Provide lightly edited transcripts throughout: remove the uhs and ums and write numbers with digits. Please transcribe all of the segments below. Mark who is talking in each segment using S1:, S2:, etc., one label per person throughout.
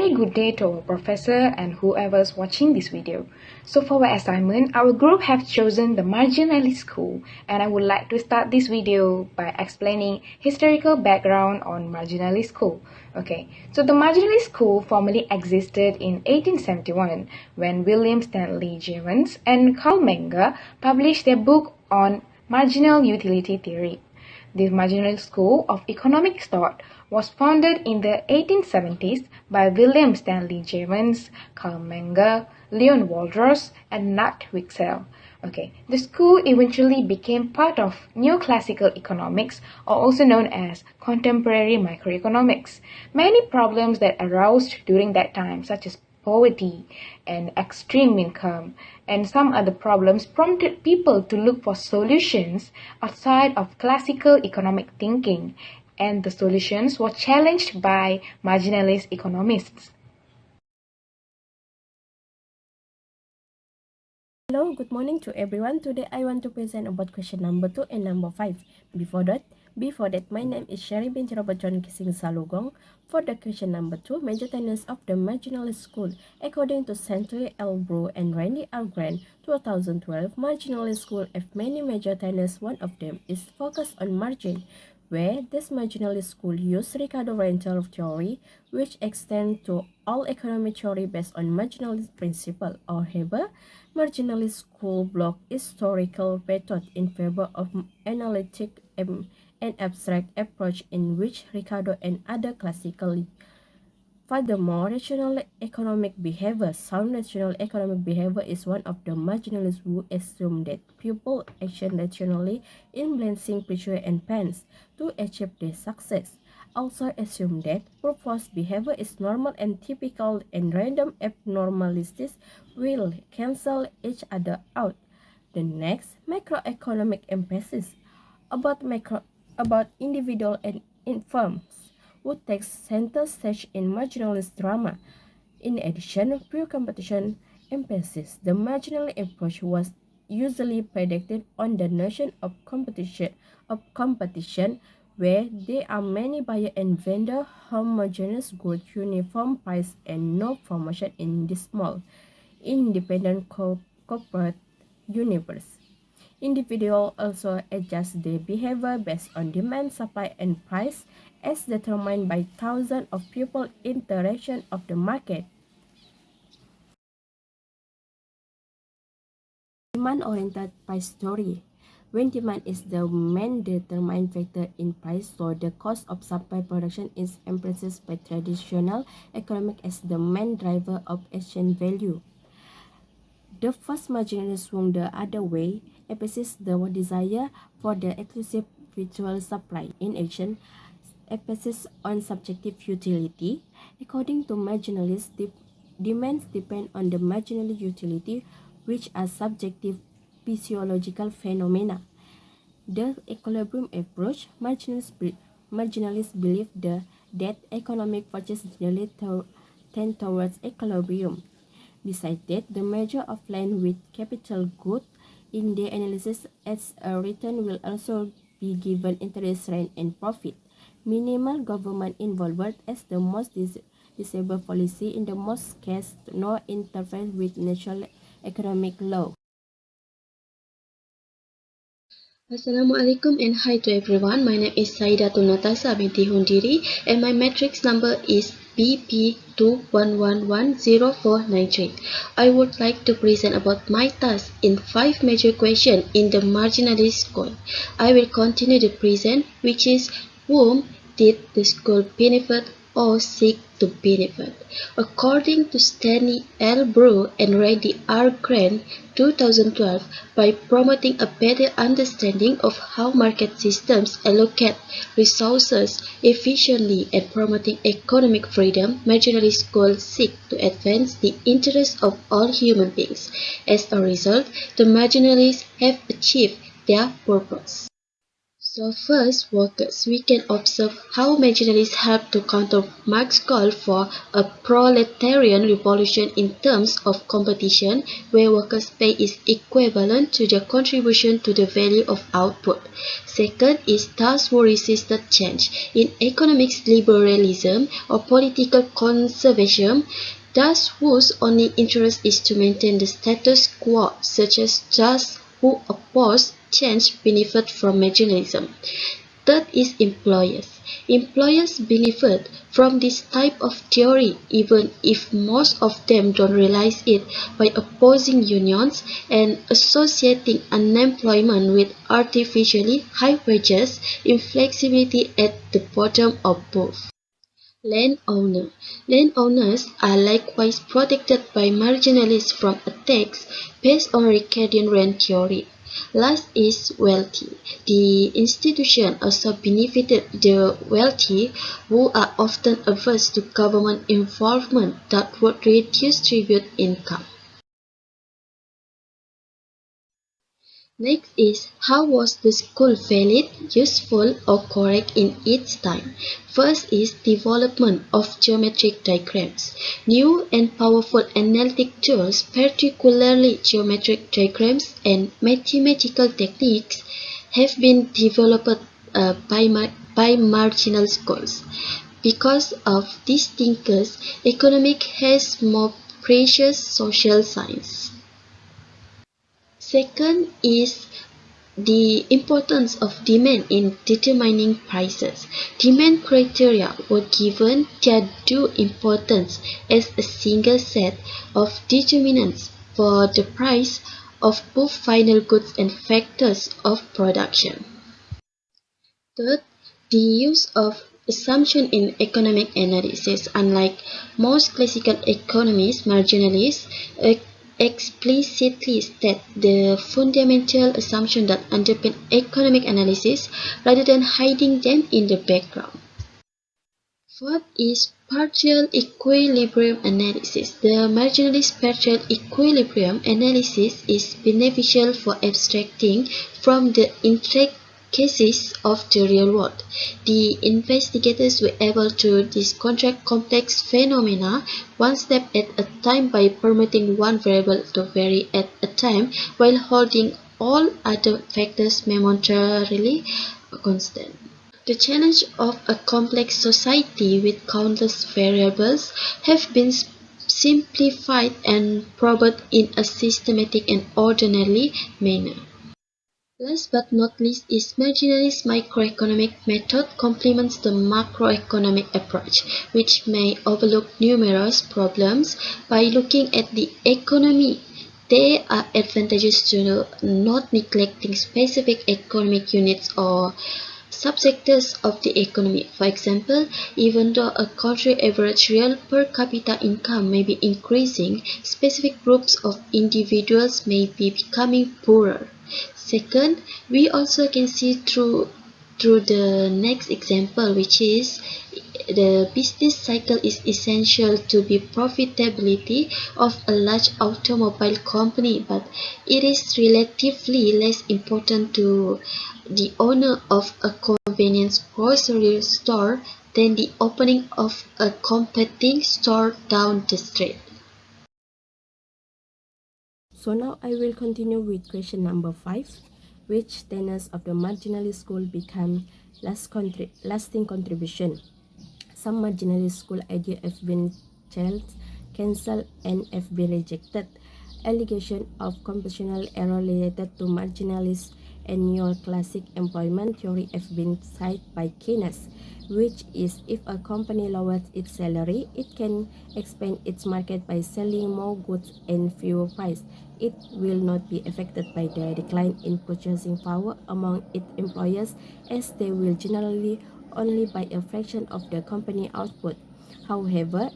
S1: very good day to our professor and whoever's watching this video. So for our assignment, our group have chosen the Marginalist School, and I would like to start this video by explaining historical background on Marginalist School. Okay, so the Marginalist School formerly existed in 1871 when William Stanley Jevons and Carl Menger published their book on marginal utility theory. The Marginalist School of Economic Thought was founded in the 1870s by William Stanley Jevons, Carl Menger, Leon Waldros, and Nat Wicksell. Okay, the school eventually became part of neoclassical economics, or also known as contemporary microeconomics. Many problems that arose during that time, such as poverty and extreme income, and some other problems prompted people to look for solutions outside of classical economic thinking, and the solutions were challenged by marginalist economists.
S2: Hello, good morning to everyone. Today I want to present about question number 2 and number 5. Before that, my name is Sherry Binti Robert John Kissing Salugong. For the question number 2, major tenets of the Marginalist School. According to Century L. Brew and Randy R. Grant, 2012, Marginalist School have many major tenets. One of them is focus on margin, where this Marginalist School used Ricardo rental theory, which extends to all economic theory based on marginalist principle. However, Marginalist School block historical method in favor of analytic and abstract approach in which Ricardo and other classically. Furthermore, rational economic behavior. Sound rational economic behavior is one of the marginalists who assume that people act rationally in balancing pressure and pains to achieve their success. Also assume that purpose behavior is normal and typical, and random abnormalities will cancel each other out. The next, macroeconomic emphasis about individual and firms who takes center stage in marginalist drama. In addition, pure competition emphasis. The marginal approach was usually predicated on the notion of competition, where there are many buyer and vendor, homogeneous goods, uniform price, and no promotion in this small, independent corporate universe. Individuals also adjust their behavior based on demand, supply, and price as determined by thousands of people interaction of the market. Demand-oriented price theory. When demand is the main determining factor in price, so the cost of supply production is emphasized by traditional economics as the main driver of exchange value. The first marginalist swung the other way, emphasizes the desire for the exclusive virtual supply. In action, emphasis on subjective utility. According to marginalists, demands depend on the marginal utility, which are subjective physiological phenomena. The equilibrium approach. Marginalists believe that economic forces generally tend towards equilibrium. Besides that, the measure of land with capital good in the analysis as a return will also be given interest rate and profit. Minimal government involvement as the most disable policy. In the most case, no interference with natural economic law.
S3: Assalamualaikum and hi to everyone. My name is SAYIDATUL NATASAH binti HUNDIRI and my matrix number is BP2111049. I would like to present about my task in 5 major questions in the Marginalist School. I will continue to present, which is whom did the school benefit or seek to benefit. According to Stanley L. Brew and Randy R. Grant, 2012, by promoting a better understanding of how market systems allocate resources efficiently and promoting economic freedom, marginalist schools seek to advance the interests of all human beings. As a result, the marginalists have achieved their purpose. So first, workers, we can observe how marginalists help to counter Marx's call for a proletarian revolution in terms of competition, where workers' pay is equivalent to their contribution to the value of output. Second is thus who resisted change. In economics liberalism or political conservatism, thus whose only interest is to maintain the status quo, such as thus who oppose change benefit from marginalism. Third is employers. Employers benefit from this type of theory even if most of them don't realize it by opposing unions and associating unemployment with artificially high wages, inflexibility at the bottom of both. Landowner. Landowners are likewise protected by marginalists from attacks based on Ricardian rent theory. Last is wealthy. The institution also benefited the wealthy, who are often averse to government involvement that would reduce tribute income. Next is how was the school valid, useful or correct in its time? First is development of geometric diagrams. New and powerful analytic tools, particularly geometric diagrams and mathematical techniques, have been developed by marginal schools. Because of these thinkers, economics has more precious social science. Second is the importance of demand in determining prices. Demand criteria were given their due importance as a single set of determinants for the price of both final goods and factors of production. Third, the use of assumption in economic analysis. Unlike most classical economists, marginalists explicitly state the fundamental assumptions that underpin economic analysis rather than hiding them in the background. Fourth is partial equilibrium analysis. The marginalist partial equilibrium analysis is beneficial for abstracting from the intricacies of the real world. The investigators were able to deconstruct complex phenomena one step at a time by permitting one variable to vary at a time while holding all other factors momentarily constant. The challenge of a complex society with countless variables have been simplified and probed in a systematic and orderly manner. Last but not least is marginalist microeconomic method complements the macroeconomic approach, which may overlook numerous problems by looking at the economy. There are advantages to not neglecting specific economic units or subsectors of the economy. For example, even though a country's average real per capita income may be increasing, specific groups of individuals may be becoming poorer. Second, we also can see through the next example, which is the business cycle is essential to the profitability of a large automobile company, but it is relatively less important to the owner of a convenience grocery store than the opening of a competing store down the street.
S2: So now I will continue with question number 5. Which tenets of the marginalist school become lasting contribution? Some marginalist school ideas have been cancelled and have been rejected. Allegation of compositional error related to marginalist and neoclassic employment theory have been cited by Keynes, which is if a company lowers its salary, it can expand its market by selling more goods and fewer price. It will not be affected by the decline in purchasing power among its employers, as they will generally only buy a fraction of the company output. However,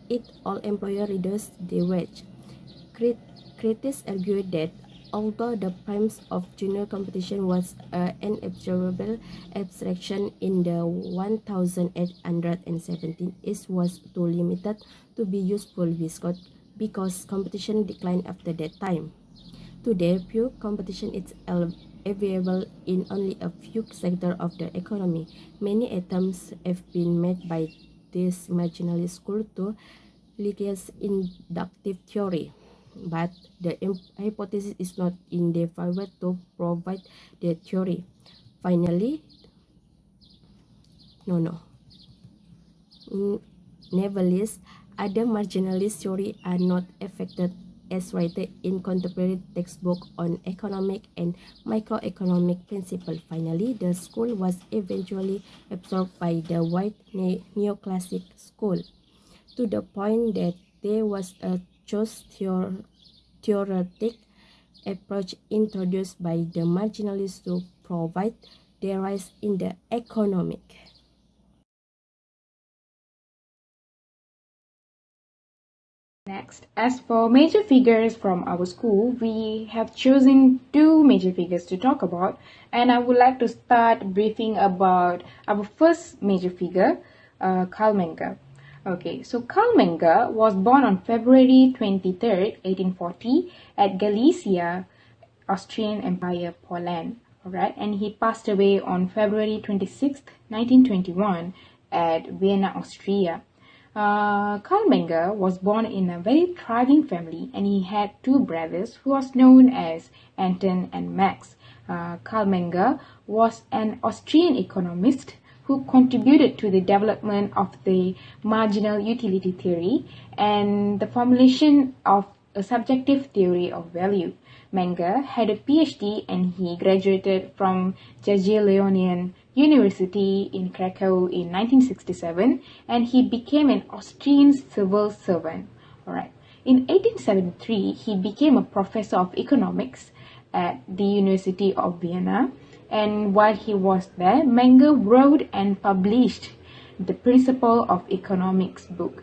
S2: it all employer reduce the wage. Critics argued that although the premise of junior competition was an observable abstraction in the 1817, it was too limited to be useful because competition declined after that time. Today, pure competition is available in only a few sectors of the economy. Many attempts have been made by this marginalist school to legalize inductive theory, but the hypothesis is not in their favor to provide the theory. Finally, nevertheless, other marginalist theories are not affected as written in contemporary textbooks on economic and microeconomic principles. Finally, the school was eventually absorbed by the white neoclassic school, to the point that there was a choice theoretic approach introduced by the marginalists to provide their rise in the economic.
S1: Next, as for major figures from our school, we have chosen two major figures to talk about, and I would like to start briefing about our first major figure, Karl Menger. Okay, so Karl Menger was born on February 23rd, 1840 at Galicia, Austrian Empire, Poland. Alright, and he passed away on February 26th, 1921 at Vienna, Austria. Karl Menger was born in a very thriving family, and he had two brothers who was known as Anton and Max. Karl Menger was an Austrian economist who contributed to the development of the marginal utility theory and the formulation of a subjective theory of value. Menger had a PhD and he graduated from Jagiellonian University in Krakow in 1967, and he became an Austrian civil servant. Alright. In 1873, he became a professor of economics at the University of Vienna, and while he was there, Menger wrote and published the Principle of Economics book.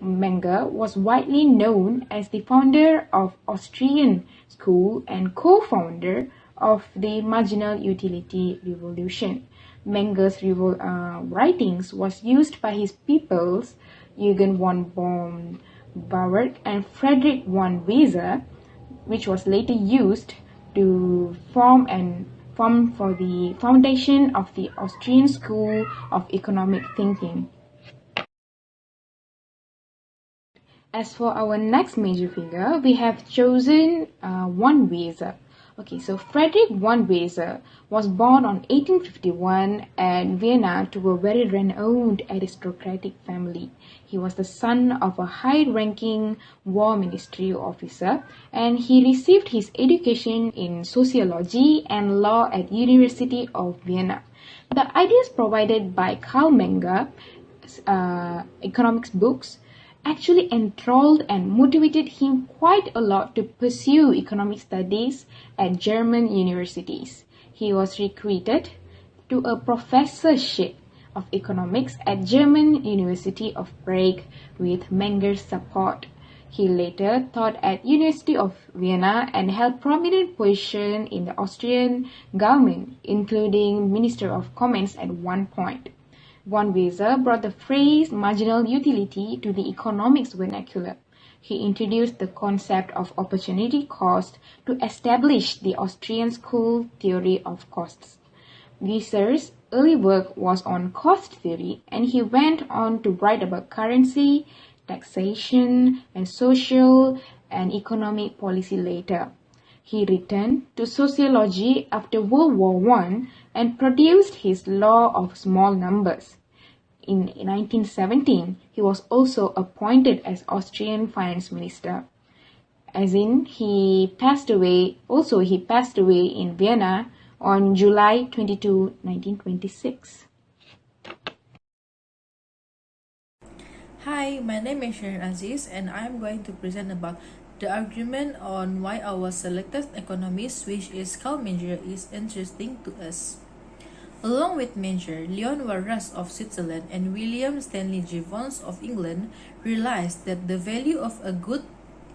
S1: Menger was widely known as the founder of Austrian School and co-founder of the marginal utility revolution. Menger's writings was used by his pupils Eugen von Bauer and Friedrich von Wieser, which was later used to form for the foundation of the Austrian School of Economic Thinking. As for our next major figure, we have chosen von Wieser. Okay, so Friedrich von Wieser was born on 1851 at Vienna to a very renowned aristocratic family. He was the son of a high-ranking war ministry officer, and he received his education in sociology and law at University of Vienna. The ideas provided by Karl Menger, economics books, actually enthralled and motivated him quite a lot to pursue economic studies at German universities. He was recruited to a professorship of economics at German University of Prague with Menger's support. He later taught at University of Vienna and held prominent position in the Austrian government, including Minister of Commerce at one point. Von Wieser brought the phrase marginal utility to the economics vernacular. He introduced the concept of opportunity cost to establish the Austrian school theory of costs. Wieser's early work was on cost theory, and he went on to write about currency, taxation, and social and economic policy later. He returned to sociology after World War I and produced his Law of Small Numbers. In 1917, he was also appointed as Austrian finance minister. He passed away in Vienna on July 22, 1926.
S4: Hi, my name is AZIS, and I am going to present about the argument on why our selected economist, which is Karl Menger, is interesting to us. Along with Menger, Leon Warras of Switzerland and William Stanley Jevons of England realized that the value of a good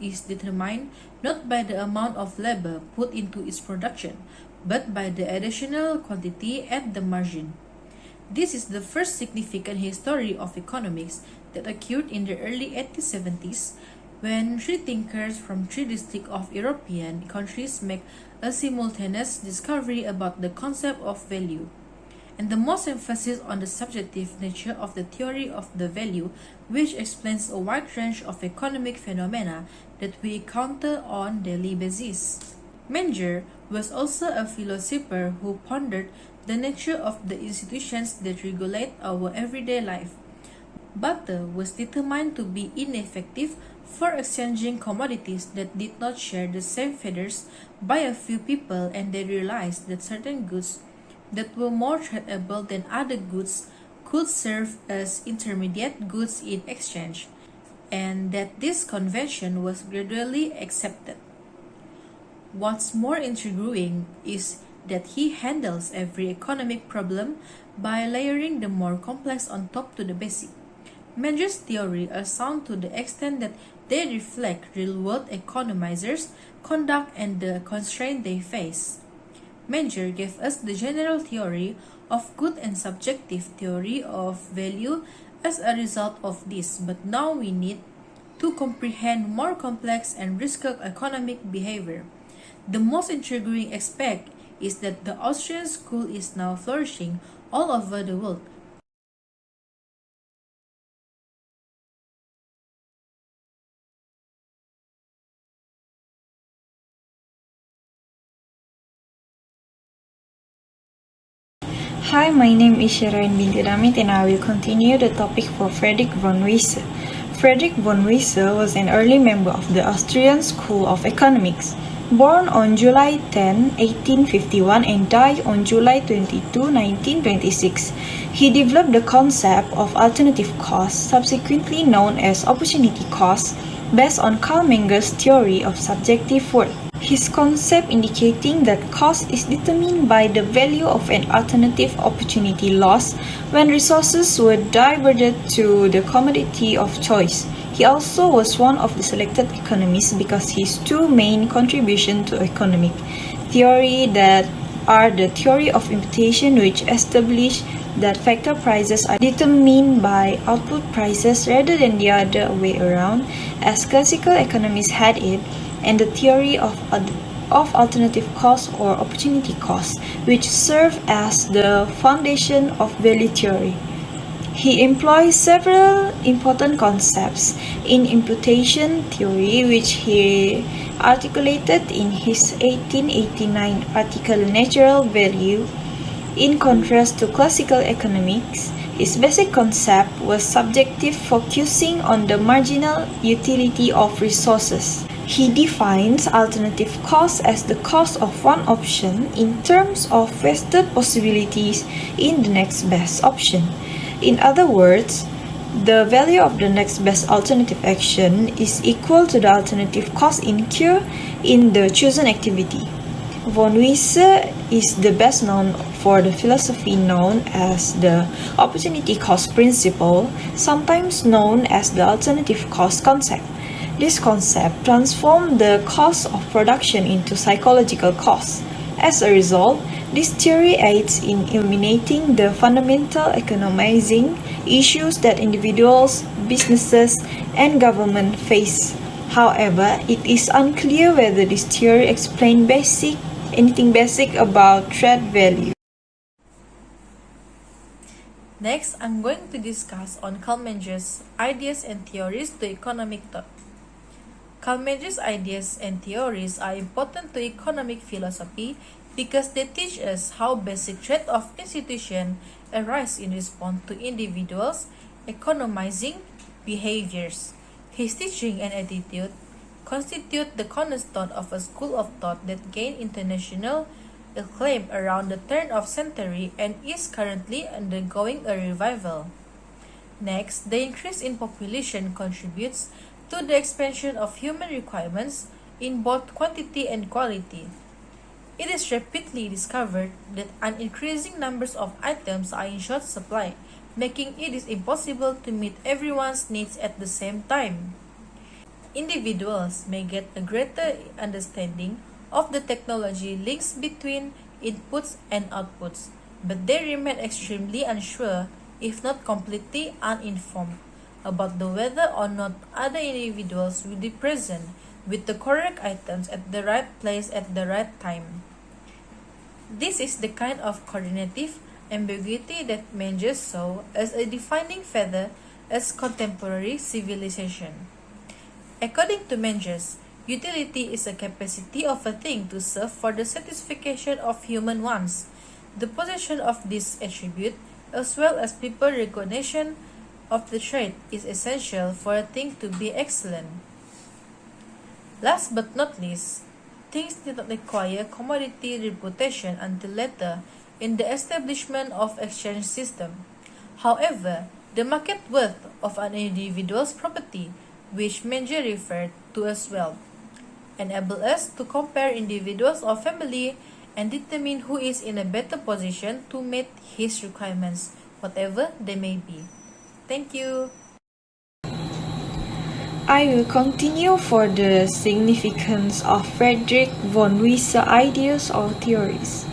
S4: is determined not by the amount of labor put into its production, but by the additional quantity at the margin. This is the first significant history of economics that occurred in the early 1870s, when three thinkers from three districts of European countries make a simultaneous discovery about the concept of value, and the most emphasis on the subjective nature of the theory of the value, which explains a wide range of economic phenomena that we encounter on daily basis. Menger was also a philosopher who pondered the nature of the institutions that regulate our everyday life. Barter was determined to be ineffective for exchanging commodities that did not share the same feathers by a few people, and they realized that certain goods that were more tradable than other goods could serve as intermediate goods in exchange, and that this convention was gradually accepted. What's more intriguing is that he handles every economic problem by layering the more complex on top to the basic. Menger's theories are sound to the extent that they reflect real-world economizers' conduct and the constraints they face. Menger gave us the general theory of good and subjective theory of value as a result of this, but now we need to comprehend more complex and risky economic behavior. The most intriguing aspect is that the Austrian school is now flourishing all over the world.
S5: Hi, my name is SHERAIN binti DAMIT and I will continue the topic for Friedrich von Wieser. Friedrich von Wieser was an early member of the Austrian School of Economics. Born on July 10, 1851 and died on July 22, 1926, he developed the concept of alternative cost, subsequently known as opportunity cost, based on Carl Menger's theory of subjective worth. His concept indicating that cost is determined by the value of an alternative opportunity lost when resources were diverted to the commodity of choice. He also was one of the selected economists because his two main contributions to economic theory that are the theory of imputation, which established that factor prices are determined by output prices rather than the other way around, as classical economists had it, and the theory of alternative cost or opportunity cost, which serve as the foundation of value theory. He employs several important concepts in imputation theory, which he articulated in his 1889 article Natural Value. In contrast to classical economics, his basic concept was subjective, focusing on the marginal utility of resources. He defines alternative cost as the cost of one option in terms of wasted possibilities in the next best option. In other words, the value of the next best alternative action is equal to the alternative cost incurred in the chosen activity. Von Wieser is the best known for the philosophy known as the opportunity cost principle, sometimes known as the alternative cost concept. This concept transformed the cost of production into psychological costs. As a result, this theory aids in eliminating the fundamental economizing issues that individuals, businesses, and government face. However, it is unclear whether this theory explains anything basic about trade value.
S4: Next, I'm going to discuss on Carl Menger's ideas and theories to economic thought. Carl Menger's ideas and theories are important to economic philosophy because they teach us how basic traits of institutions arise in response to individuals' economizing behaviors. His teaching and attitude constitute the cornerstone of a school of thought that gained international acclaim around the turn of century and is currently undergoing a revival. Next, the increase in population contributes to the expansion of human requirements in both quantity and quality. It is rapidly discovered that an increasing numbers of items are in short supply, making it impossible to meet everyone's needs at the same time. Individuals may get a greater understanding of the technology links between inputs and outputs, but they remain extremely unsure, if not completely uninformed, about the whether or not other individuals will be present with the correct items at the right place at the right time. This is the kind of coordinative ambiguity that Menger saw as a defining feature as contemporary civilization. According to Menger, utility is a capacity of a thing to serve for the satisfaction of human wants. The possession of this attribute, as well as people recognition of the trait, is essential for a thing to be excellent. Last but not least, things did not acquire commodity reputation until later in the establishment of exchange system. However, the market worth of an individual's property, which Menger referred to as wealth, enable us to compare individuals or family and determine who is in a better position to meet his requirements, whatever they may be. Thank you.
S5: I will continue for the significance of Friedrich von Wieser ideas or theories.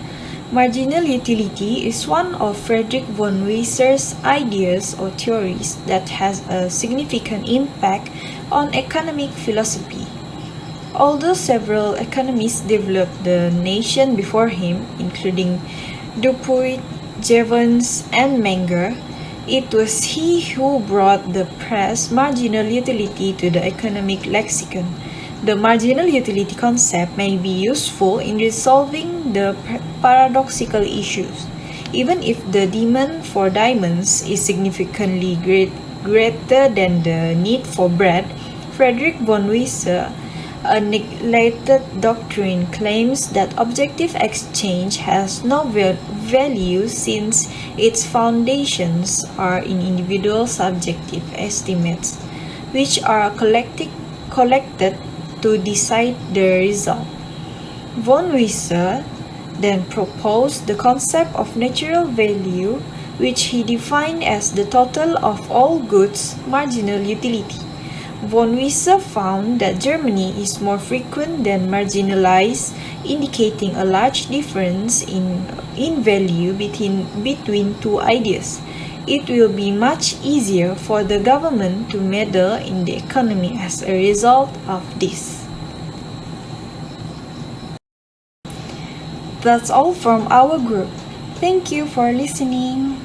S5: Marginal utility is one of Friedrich von Wieser's ideas or theories that has a significant impact on economic philosophy. Although several economists developed the nation before him, including Dupuy, Jevons, and Menger, it was he who brought the phrase marginal utility to the economic lexicon. The marginal utility concept may be useful in resolving the paradoxical issues. Even if the demand for diamonds is significantly greater than the need for bread, Friedrich von Wieser, a neglected doctrine, claims that objective exchange has no value since its foundations are in individual subjective estimates, which are collected to decide the result. Von Wieser then proposed the concept of natural value, which he defined as the total of all goods' marginal utility. Von Wieser found that Germany is more frequent than marginalized, indicating a large difference in value between two ideas. It will be much easier for the government to meddle in the economy as a result of this. That's all from our group. Thank you for listening.